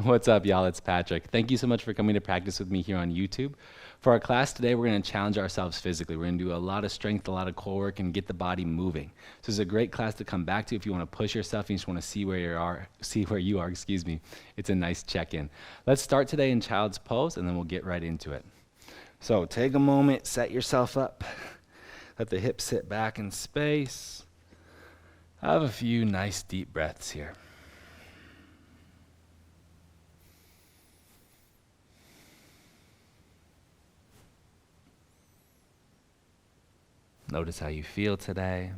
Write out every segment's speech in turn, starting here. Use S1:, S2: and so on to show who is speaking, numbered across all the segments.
S1: What's up, y'all? It's Patrick. Thank you so much for coming to practice with me here on YouTube. For our class today, we're going to challenge ourselves physically. We're going to do a lot of strength, a lot of core work, and get the body moving. So it's a great class to come back to if you want to push yourself and you just want to see where you are. It's a nice check-in. Let's start today in child's pose, and then we'll get right into it. So take a moment, set yourself up. Let the hips sit back in space. Have a few nice deep breaths here. Notice how you feel today.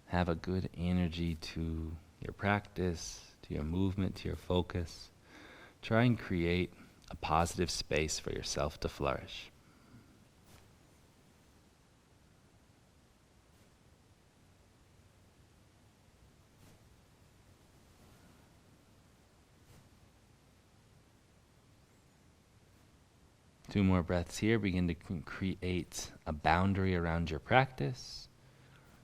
S1: Have a good energy to your practice, to your movement, to your focus. Try and create a positive space for yourself to flourish. Two more breaths here. Begin to create a boundary around your practice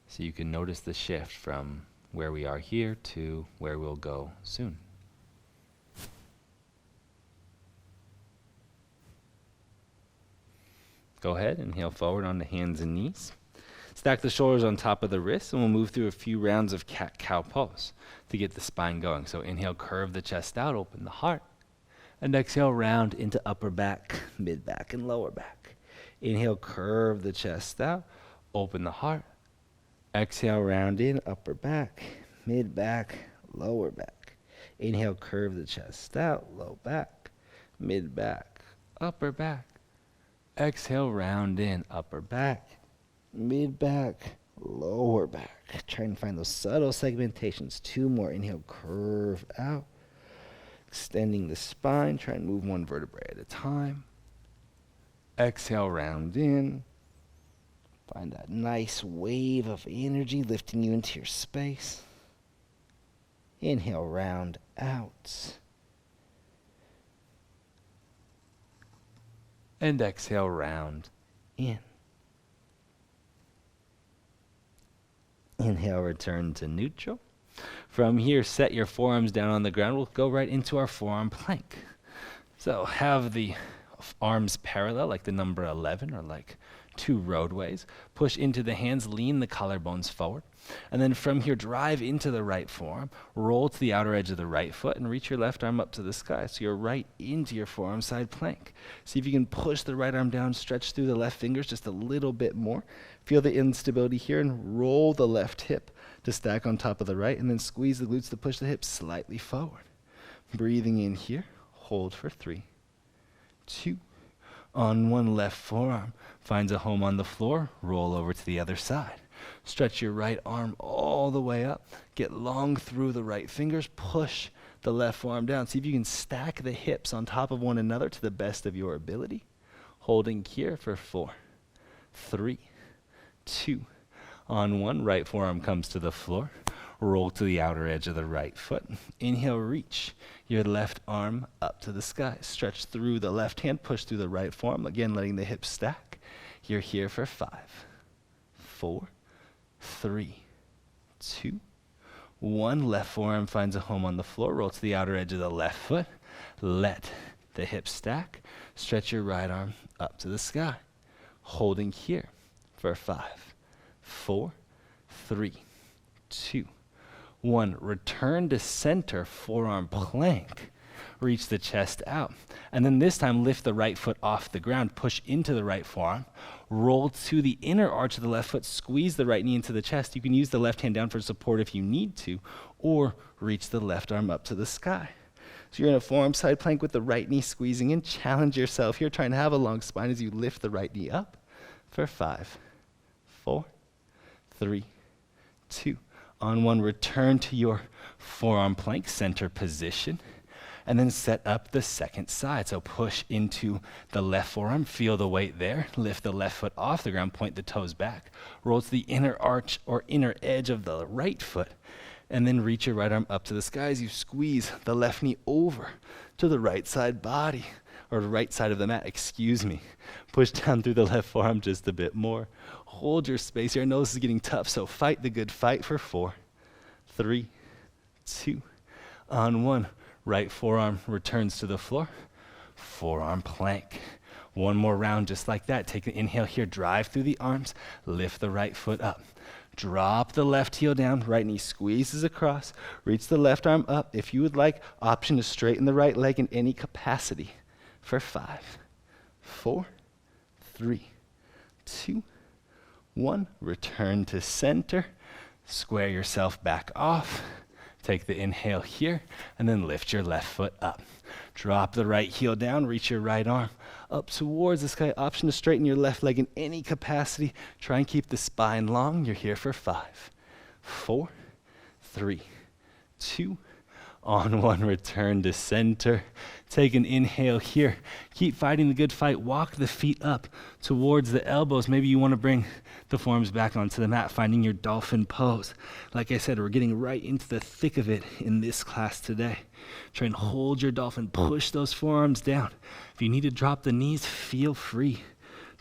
S1: so you can notice the shift from where we are here to where we'll go soon. Go ahead, inhale forward onto hands and knees. Stack the shoulders on top of the wrists, and we'll move through a few rounds of cat-cow pose to get the spine going. So inhale, curve the chest out, open the heart. And exhale, round into upper back, mid back, and lower back. Inhale, curve the chest out, open the heart. Exhale, round in, upper back, mid back, lower back. Inhale, curve the chest out, low back, mid back, upper back. Exhale, round in, upper back, mid back, lower back. Try and find those subtle segmentations. Two more. Inhale, curve out. Extending the spine, try and move one vertebrae at a time. Exhale, round in. Find that nice wave of energy lifting you into your space. Inhale, round out. And exhale, round in. Inhale, return to neutral. From here, set your forearms down on the ground. We'll go right into our forearm plank. So have the arms parallel, like the number 11 or like two roadways. Push into the hands, lean the collarbones forward. And then from here, drive into the right forearm, roll to the outer edge of the right foot, and reach your left arm up to the sky. So you're right into your forearm side plank. See if you can push the right arm down, stretch through the left fingers just a little bit more. Feel the instability here and roll the left hip to stack on top of the right, and then squeeze the glutes to push the hips slightly forward. Breathing in here, hold for 3, 2. On one, left forearm finds a home on the floor, roll over to the other side. Stretch your right arm all the way up, get long through the right fingers, push the left forearm down. See if you can stack the hips on top of one another to the best of your ability. Holding here for 4, 3, 2. On one, right forearm comes to the floor. Roll to the outer edge of the right foot. Inhale, reach your left arm up to the sky. Stretch through the left hand, push through the right forearm. Again, letting the hips stack. You're here for 5, 4, 3, 2, 1. Left forearm finds a home on the floor. Roll to the outer edge of the left foot. Let the hips stack. Stretch your right arm up to the sky. Holding here for 5, 4, 3, 2, 1. Return to center, forearm plank. Reach the chest out. And then this time, lift the right foot off the ground. Push into the right forearm. Roll to the inner arch of the left foot. Squeeze the right knee into the chest. You can use the left hand down for support if you need to, or reach the left arm up to the sky. So you're in a forearm side plank with the right knee squeezing in. Challenge yourself here. Try and have a long spine as you lift the right knee up for 5, 4, 3, 2. On one, return to your forearm plank, center position, and then set up the second side. So push into the left forearm, feel the weight there, lift the left foot off the ground, point the toes back, roll to the inner arch or inner edge of the right foot, and then reach your right arm up to the sky as you squeeze the left knee over to the right side body, or the right side of the mat, excuse me. Push down through the left forearm just a bit more. Hold your space here. I know this is getting tough, so fight the good fight for 4, 3, 2, on 1. Right forearm returns to the floor. Forearm plank. One more round just like that. Take an inhale here, drive through the arms, lift the right foot up. Drop the left heel down, right knee squeezes across, reach the left arm up. If you would like, option to straighten the right leg in any capacity for 5, 4, 3, 2, 1. Return to center, square yourself back off. Take the inhale here, and then lift your left foot up. Drop the right heel down, reach your right arm up towards the sky. Option to straighten your left leg in any capacity. Try and keep the spine long. You're here for 5, 4, 3, 2, on 1. Return to center. Take an inhale here. Keep fighting the good fight. Walk the feet up towards the elbows. Maybe you want to bring the forearms back onto the mat, finding your dolphin pose. Like I said, we're getting right into the thick of it in this class today. Try and hold your dolphin. Push those forearms down. If you need to drop the knees, feel free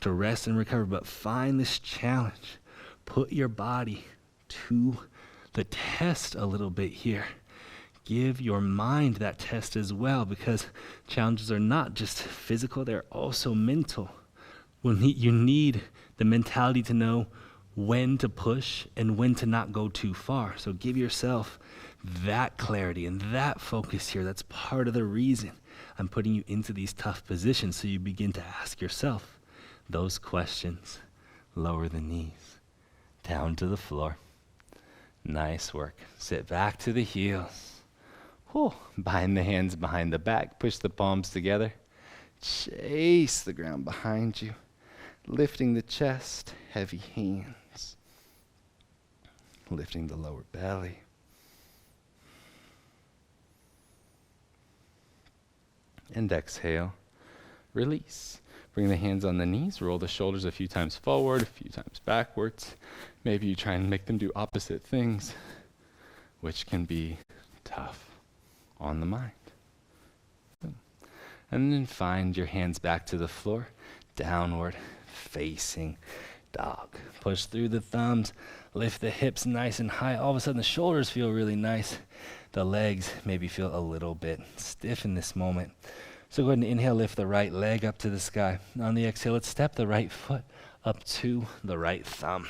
S1: to rest and recover, but find this challenge. Put your body to the test a little bit here. Give your mind that test as well, because challenges are not just physical, they're also mental. You need the mentality to know when to push and when to not go too far. So give yourself that clarity and that focus here. That's part of the reason I'm putting you into these tough positions, so you begin to ask yourself those questions. Lower the knees, down to the floor. Nice work. Sit back to the heels. Whew. Bind the hands behind the back. Push the palms together. Chase the ground behind you. Lifting the chest, heavy hands. Lifting the lower belly. And exhale. Release. Bring the hands on the knees. Roll the shoulders a few times forward, a few times backwards. Maybe you try and make them do opposite things, which can be tough on the mind. And then find your hands back to the floor, downward facing dog. Push through the thumbs, lift the hips nice and high. All of a sudden the shoulders feel really nice. The legs maybe feel a little bit stiff in this moment. So go ahead and inhale, lift the right leg up to the sky. On the exhale, let's step the right foot up to the right thumb.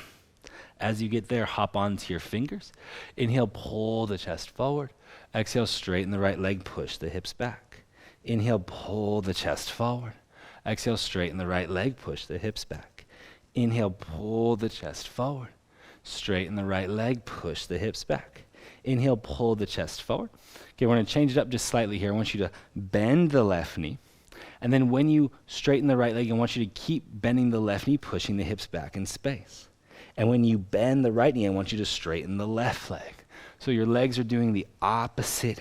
S1: As you get there, hop onto your fingers. Inhale, pull the chest forward. Exhale, straighten the right leg, push the hips back. Inhale, pull the chest forward. Exhale, straighten the right leg, push the hips back. Inhale, pull the chest forward. Straighten the right leg, push the hips back. Inhale, pull the chest forward. Okay, we're going to change it up just slightly here. I want you to bend the left knee. And then when you straighten the right leg, I want you to keep bending the left knee, pushing the hips back in space. And when you bend the right knee, I want you to straighten the left leg. So your legs are doing the opposite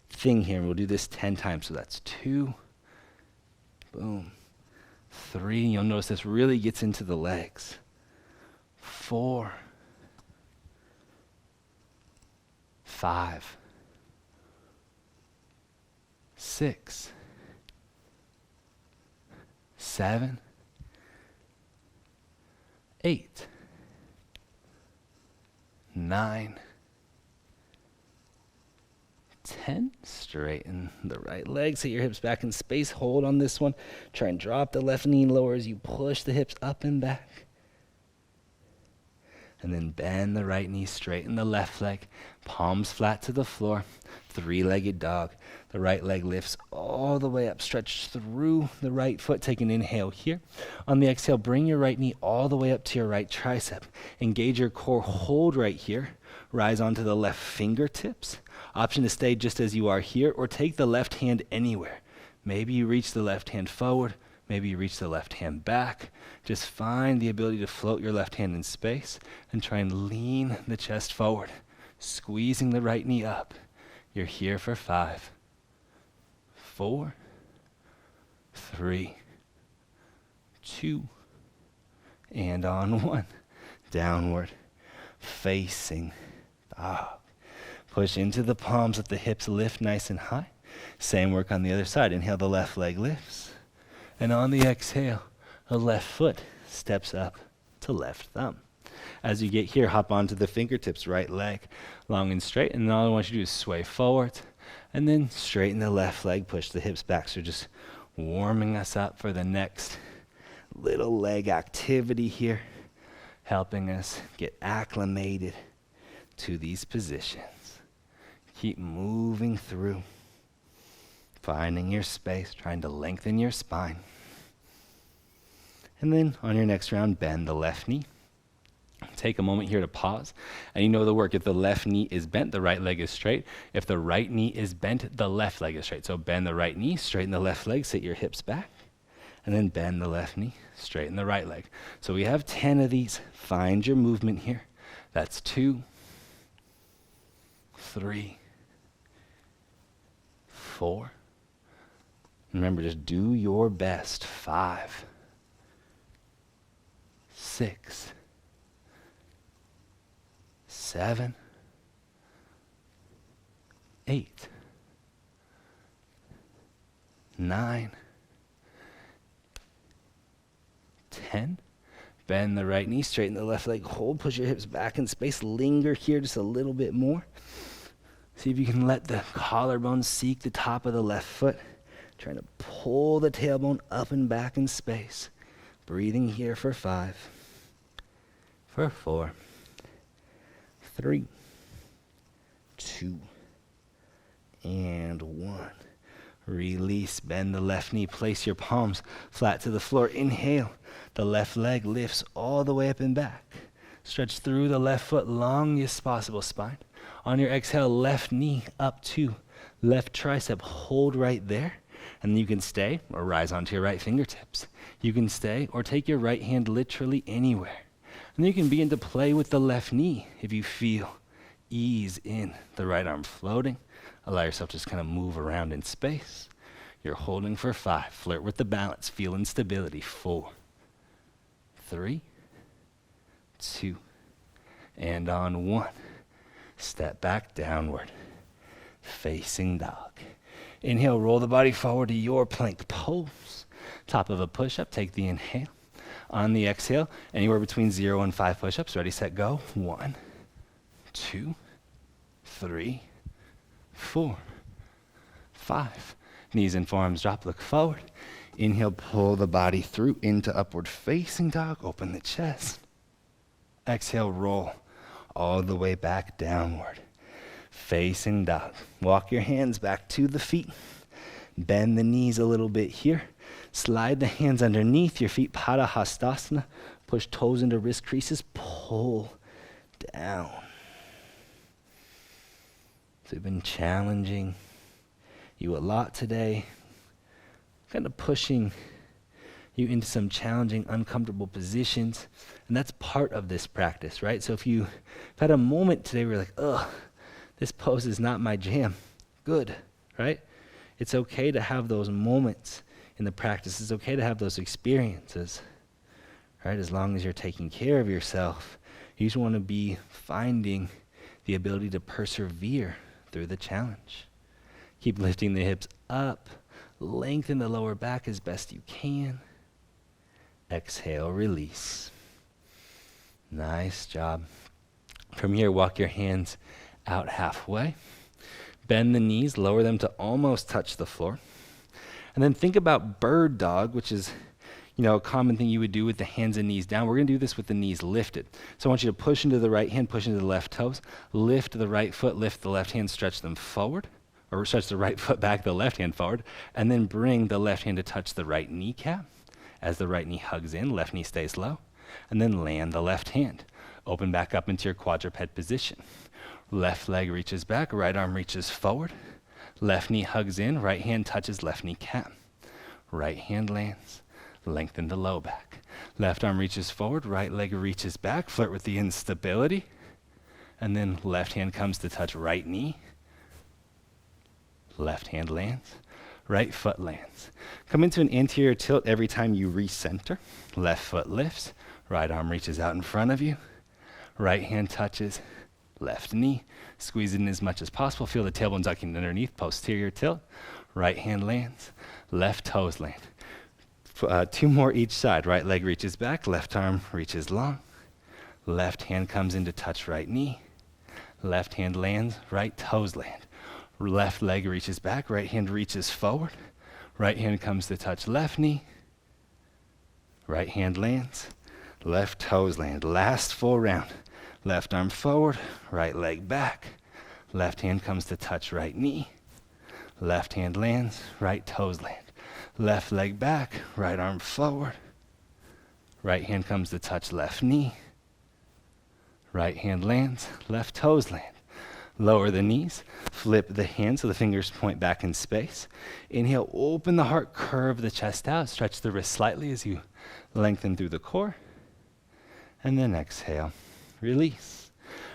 S1: thing here. And we'll do this 10 times. So that's 2, boom, 3. You'll notice this really gets into the legs. 4, 5, 6, 7, 8, 9, 10. Straighten the right leg. Set your hips back in space. Hold on this one. Try and drop the left knee lower as you push the hips up and back. And then bend the right knee, straighten the left leg. Palms flat to the floor. 3-legged dog. The right leg lifts all the way up. Stretch through the right foot. Take an inhale here. On the exhale, bring your right knee all the way up to your right tricep. Engage your core. Hold right here. Rise onto the left fingertips. Option to stay just as you are here, or take the left hand anywhere. Maybe you reach the left hand forward. Maybe you reach the left hand back. Just find the ability to float your left hand in space and try and lean the chest forward, squeezing the right knee up. You're here for 5, 4, 3, 2, and on 1. Downward facing dog. Push into the palms, let the hips lift nice and high. Same work on the other side. Inhale, the left leg lifts. And on the exhale, the left foot steps up to left thumb. As you get here, hop onto the fingertips, right leg, long and straight. And then all I want you to do is sway forward and then straighten the left leg, push the hips back. So just warming us up for the next little leg activity here, helping us get acclimated to these positions. Keep moving through, finding your space, trying to lengthen your spine. And then on your next round, bend the left knee. Take a moment here to pause. And you know the work. If the left knee is bent, the right leg is straight. If the right knee is bent, the left leg is straight. So bend the right knee, straighten the left leg, sit your hips back. And then bend the left knee, straighten the right leg. So we have 10 of these. Find your movement here. That's 2, 3, 4. Remember, just do your best. 5, 6, 7, 8, 9, 10. Bend the right knee, straighten the left leg, hold, push your hips back in space, linger here just a little bit more. See if you can let the collarbone seek the top of the left foot. Trying to pull the tailbone up and back in space. Breathing here for 5, for 4, 3, 2, and 1. Release, bend the left knee, place your palms flat to the floor. Inhale, the left leg lifts all the way up and back. Stretch through the left foot, longest possible spine. On your exhale, left knee up to left tricep, hold right there. And you can stay or rise onto your right fingertips. You can stay or take your right hand literally anywhere. And then you can begin to play with the left knee if you feel ease in the right arm floating. Allow yourself to just kind of move around in space. You're holding for 5. Flirt with the balance. Feel instability. 4, 3, 2, and on 1. Step back downward. Facing dog. Inhale, roll the body forward to your plank pose. Top of a push-up, take the inhale. On the exhale, anywhere between 0 and 5 push-ups. Ready, set, go. 1, 2, 3, 4, 5. Knees and forearms drop, look forward. Inhale, pull the body through into upward facing dog. Open the chest. Exhale, roll all the way back downward. Facing dog. Walk your hands back to the feet. Bend the knees a little bit here. Slide the hands underneath your feet. Pada Hastasana. Push toes into wrist creases. Pull down. So we've been challenging you a lot today. Kind of pushing you into some challenging, uncomfortable positions. And that's part of this practice, right? So if you've had a moment today where you're like, ugh, this pose is not my jam. Good, right? It's okay to have those moments in the practice. It's okay to have those experiences, right? As long as you're taking care of yourself, you just want to be finding the ability to persevere through the challenge. Keep lifting the hips up. Lengthen the lower back as best you can. Exhale, release. Nice job. From here, walk your hands out halfway. Bend the knees, lower them to almost touch the floor. And then think about bird dog, which is, a common thing you would do with the hands and knees down. We're going to do this with the knees lifted. So I want you to push into the right hand, push into the left toes, lift the right foot, lift the left hand, stretch them forward, or stretch the right foot back, the left hand forward, and then bring the left hand to touch the right kneecap. As the right knee hugs in, left knee stays low, and then land the left hand. Open back up into your quadruped position. Left leg reaches back, right arm reaches forward. Left knee hugs in, right hand touches left kneecap. Right hand lands, lengthen the low back. Left arm reaches forward, right leg reaches back, flirt with the instability. And then left hand comes to touch right knee. Left hand lands, right foot lands. Come into an anterior tilt every time you recenter. Left foot lifts, right arm reaches out in front of you. Right hand touches left knee. Squeeze it in as much as possible. Feel the tailbone ducking underneath, posterior tilt. Right hand lands, left toes land. Two more each side. Right leg reaches back, left arm reaches long. Left hand comes in to touch right knee. Left hand lands, right toes land. Left leg reaches back, right hand reaches forward. Right hand comes to touch left knee. Right hand lands, left toes land. Last full round. Left arm forward, right leg back. Left hand comes to touch right knee. Left hand lands, right toes land. Left leg back, right arm forward. Right hand comes to touch left knee. Right hand lands, left toes land. Lower the knees, flip the hands so the fingers point back in space. Inhale, open the heart, curve the chest out, stretch the wrist slightly as you lengthen through the core. And then exhale, release.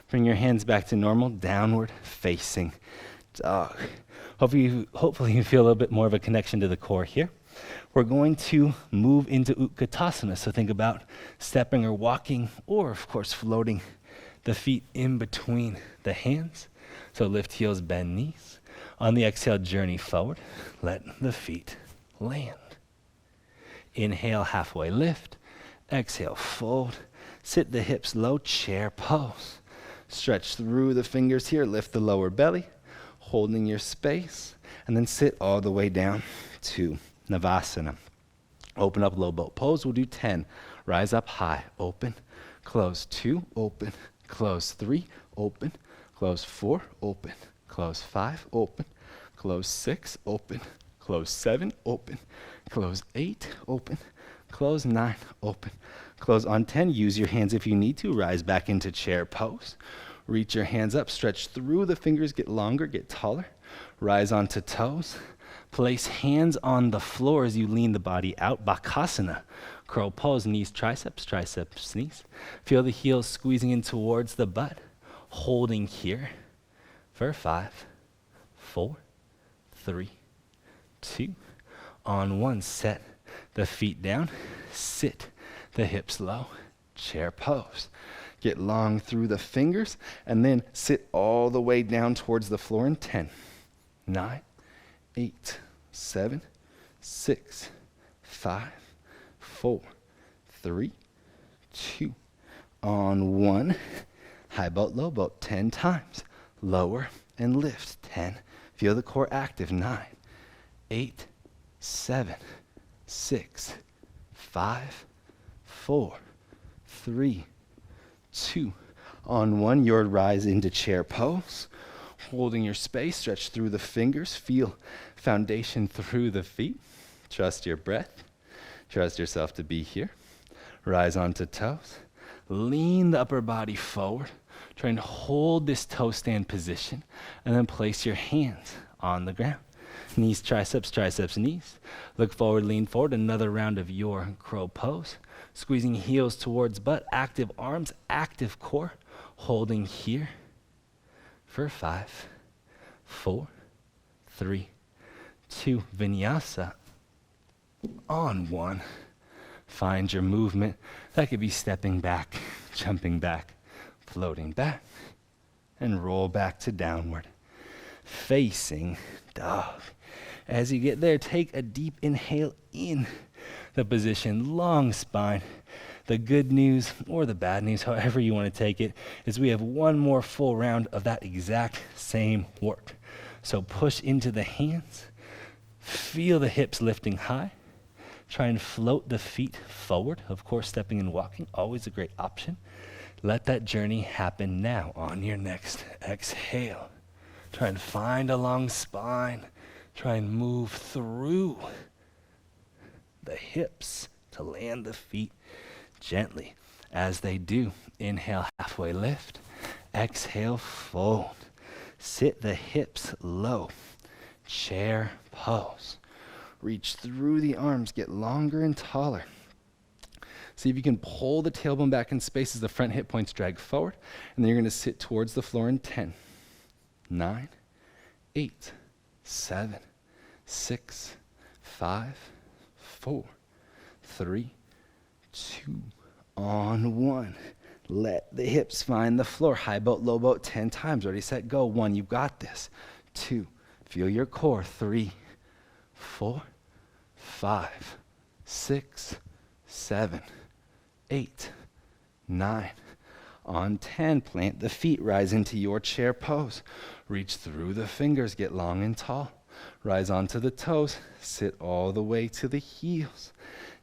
S1: Bring your hands back to normal, downward facing dog. Hopefully you feel a little bit more of a connection to the core here. We're going to move into Utkatasana. So think about stepping or walking, or of course floating the feet in between the hands. So lift heels, bend knees. On the exhale, journey forward. Let the feet land. Inhale, halfway lift. Exhale, fold. Sit the hips low, chair pose. Stretch through the fingers here, lift the lower belly, holding your space, and then sit all the way down to Navasana. Open up low boat pose. We'll do 10. Rise up high, open, close 2, open, close 3, open, close 4, open, close 5, open, close 6, open, close 7, open, close 8, open, close 9, open, close on 10. Use your hands if you need to. Rise back into chair pose. Reach your hands up, stretch through the fingers, get longer, get taller. Rise onto toes. Place hands on the floor as you lean the body out. Bakasana. Curl pose, knees, triceps, triceps, knees. Feel the heels squeezing in towards the butt. Holding here for 5, 4, 3, 2. On 1, set the feet down. Sit the hips low. Chair pose. Get long through the fingers and then sit all the way down towards the floor in 10, 9, 8, 7, 6, 5, 4, 3, 2. On 1, high boat, low boat, 10 times. Lower and lift, 10. Feel the core active, 9, 8, 7, 6, 5, 4, 3, 2. On 1, your rise into chair pose. Holding your space, stretch through the fingers. Feel foundation through the feet. Trust your breath. Trust yourself to be here. Rise onto toes. Lean the upper body forward. Try and hold this toe stand position. And then place your hands on the ground. Knees, triceps, triceps, knees. Look forward, lean forward. Another round of your crow pose. Squeezing heels towards butt. Active arms, active core. Holding here for 5, 4, 3, 2. Vinyasa. On 1. Find your movement. That could be stepping back, jumping back, floating back, and roll back to downward. Facing dog. As you get there, take a deep inhale in the position, long spine. The good news, or the bad news, however you want to take it, is we have one more full round of that exact same work. So push into the hands. Feel the hips lifting high. Try and float the feet forward. Of course, stepping and walking, always a great option. Let that journey happen now on your next exhale. Try and find a long spine. Try and move through the hips to land the feet gently. As they do, inhale, halfway lift. Exhale, fold. Sit the hips low. Chair pose. Reach through the arms, get longer and taller. See if you can pull the tailbone back in space as the front hip points drag forward. And then you're going to sit towards the floor in 10, 9, 8, 7, 6, 5, 4, 3, 2. On 1. Let the hips find the floor. High boat, low boat, 10 times. Ready, set, go. 1, you've got this. 2, feel your core. 3, 4, 5, 6, 7, 8, 9. On 10, plant the feet, rise into your chair pose. Reach through the fingers, get long and tall. Rise onto the toes, sit all the way to the heels.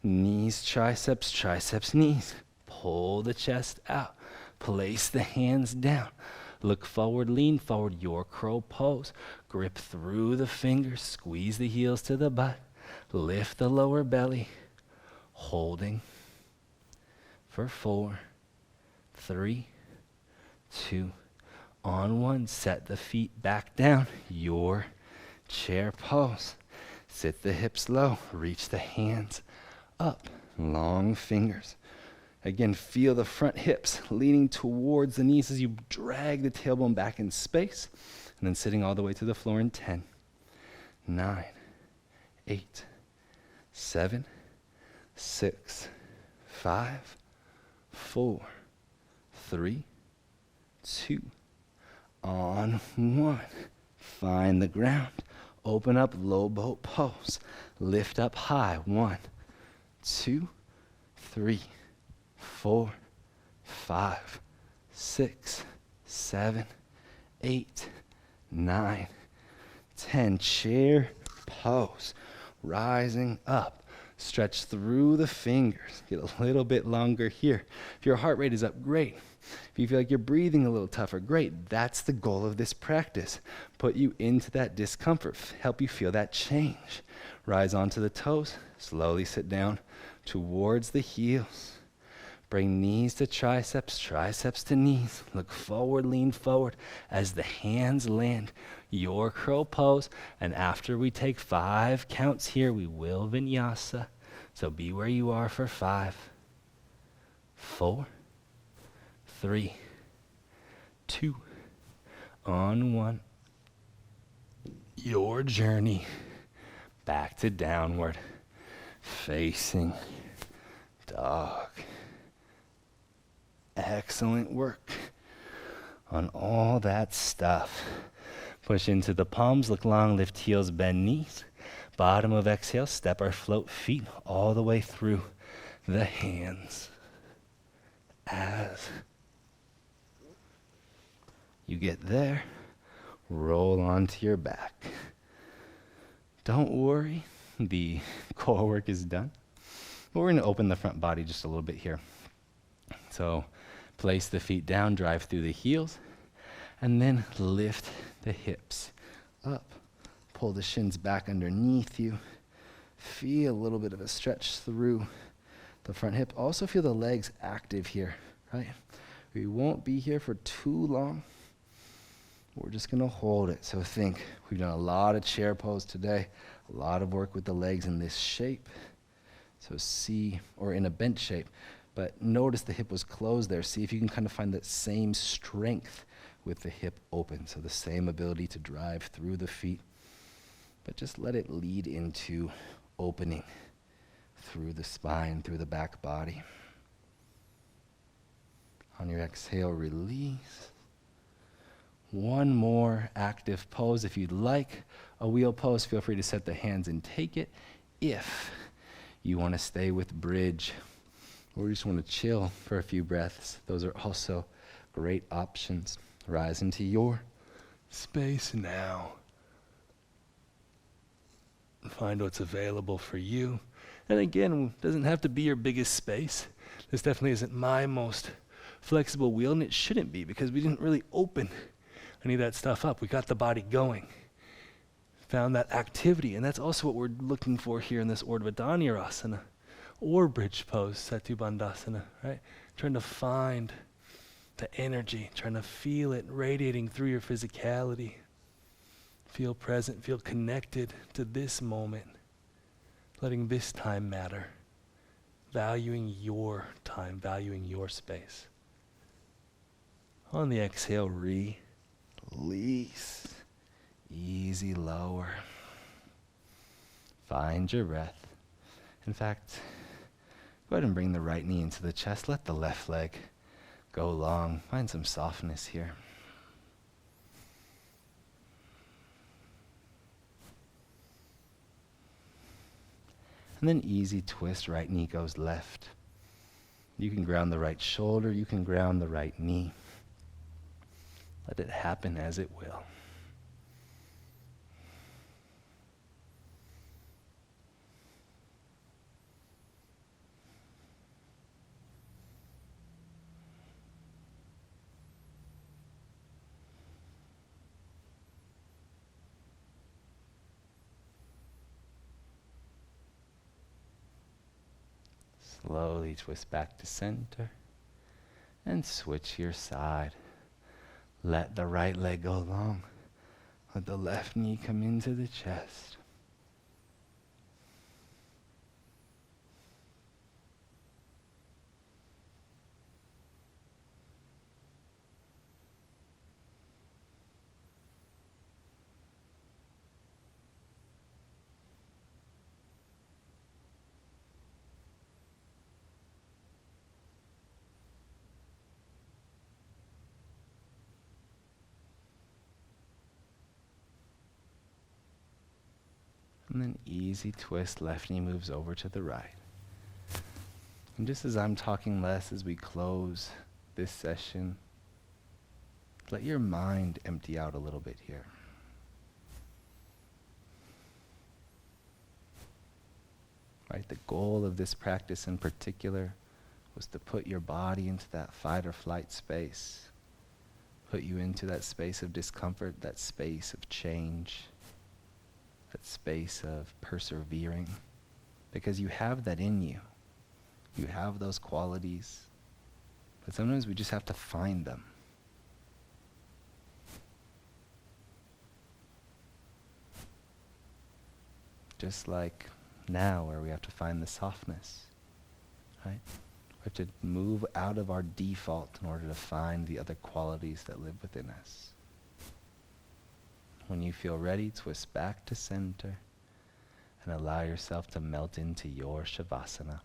S1: Knees, triceps, triceps, knees. Pull the chest out, place the hands down. Look forward, lean forward, your crow pose. Grip through the fingers, squeeze the heels to the butt. Lift the lower belly, holding for 4, 3, 2, on 1. Set the feet back down, your chair pose. Sit the hips low, reach the hands up, long fingers. Again, feel the front hips leaning towards the knees as you drag the tailbone back in space, and then sitting all the way to the floor in 10, 9, 8, 7, 6, 5, 4, 3, 2, on 1. Find the ground. Open up, low boat pose. Lift up high. 1, 2, 3, 4, 5, 6, 7, 8, 9, 10. Chair pose. Rising up. Stretch through the fingers. Get a little bit longer here. If your heart rate is up, great. If you feel like you're breathing a little tougher, great. That's the goal of this practice. Put you into that discomfort. Help you feel that change. Rise onto the toes. Slowly sit down towards the heels. Bring knees to triceps, triceps to knees. Look forward, lean forward as the hands land. Your crow pose. And after we take 5 counts here, we will vinyasa. So be where you are for 5, 4, 3, 2, on 1. Your journey back to downward facing dog. Excellent work on all that stuff. Push into the palms, look long, lift heels, bend knees. Bottom of exhale, step or float feet all the way through the hands. As you get there, roll onto your back. Don't worry, the core work is done. But we're going to open the front body just a little bit here. So place the feet down, drive through the heels, and then lift the hips up. Pull the shins back underneath you. Feel a little bit of a stretch through the front hip. Also feel the legs active here, right? We won't be here for too long. We're just going to hold it. So think, we've done a lot of chair pose today, a lot of work with the legs in this shape. So see, or in a bench shape, but notice the hip was closed there. See if you can kind of find that same strength with the hip open. So the same ability to drive through the feet, but just let it lead into opening through the spine, through the back body. On your exhale, release. One more active pose. If you'd like a wheel pose, feel free to set the hands and take it. If you want to stay with bridge, or you just want to chill for a few breaths, those are also great options. Rise into your space now. Find what's available for you. And again, it doesn't have to be your biggest space. This definitely isn't my most flexible wheel, and it shouldn't be, because we didn't really open any of that stuff up. We got the body going. Found that activity, and that's also what we're looking for here in this Urdhva Dhanurasana or bridge pose, Setu Bandhasana, right? Trying to find the energy, trying to feel it radiating through your physicality. Feel present, feel connected to this moment, letting this time matter, valuing your time, valuing your space. On the exhale, release. Easy lower. Find your breath. In fact, go ahead and bring the right knee into the chest. Let the left leg go long. Find some softness here. And then easy twist, right knee goes left. You can ground the right shoulder, you can ground the right knee. Let it happen as it will. Slowly twist back to center and switch your side. Let the right leg go long. Let the left knee come into the chest. And then easy twist, left knee moves over to the right. And just as I'm talking less as we close this session, let your mind empty out a little bit here. Right? The goal of this practice in particular was to put your body into that fight or flight space. Put you into that space of discomfort, that space of change, that space of persevering, because you have that in you. You have those qualities, but sometimes we just have to find them. Just like now, where we have to find the softness, right? We have to move out of our default in order to find the other qualities that live within us. When you feel ready, twist back to center and allow yourself to melt into your Shavasana.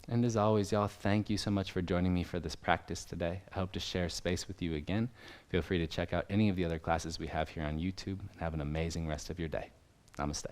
S1: And as always, y'all, thank you so much for joining me for this practice today. I hope to share space with you again. Feel free to check out any of the other classes we have here on YouTube, and have an amazing rest of your day. Namaste.